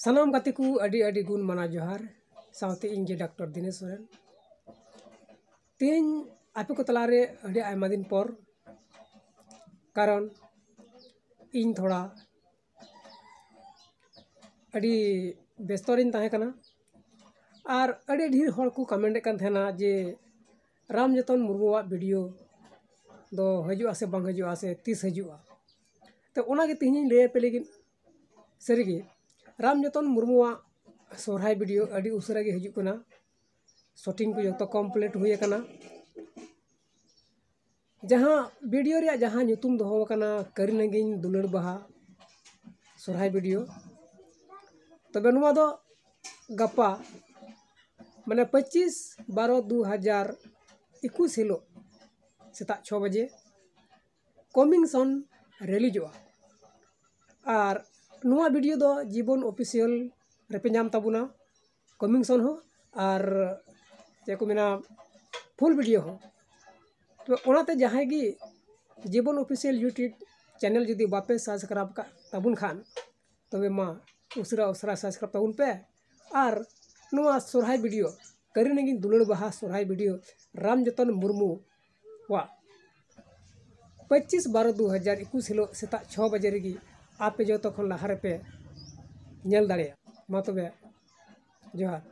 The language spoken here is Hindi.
सानाम गाते को अड़ी अड़ी गुण माना जोहार सावते इंगे डॉक्टर दिनेश सोरेन तीन आपे को तलारे अड़ी आयमा दिन पर कारण इन थोड़ा अड़ी व्यस्तरिन ताहे कना और अड़ी ढेर हर को कमेंट कान थेना जे रामजतन मुर्मुआ वीडियो दो हजुआ से बांग हजुआ से तीस हजुआ तो ओनागे तिहिनी ले पे लेकिन सरीगे रामजतन मुर्मुआ सोहराय वीडियो अड़ी उसरा गे हजु कना शूटिंग को जो कंप्लीट हुए कना जहां वीडियो रे जहां ᱧᱩᱛᱩᱢ दोहो कना करीनगिन दुलड़ बहा सोहराय वीडियो तबे नुआ दो गप्पा माने 25/12/2021 हिलो सेता 6 बजे कमिंग सन रिलीजोआ और नुआ वीडियो दो जीवन ऑफिशियल रेपे नाम ताबुना कमिंग सन हो और जे को मेना फुल वीडियो हो तो ओनाते जहां गी जीवन ऑफिशियल यूट्यूब चैनल जुदी बापे सब्सक्राइब का ताबुन खान तबे मा उसरा सब्सक्राइब ताबुन पे और नुआ सोहराय वीडियो करीनगिन दुलड़ बहा सोहराय वीडियो रामजतन मुर्मू वा 25/12/2021 हिलो सेता 6 बजे रेगी आपे जो तखन लहारे पे नेल दाड़े मा तबे जोहार।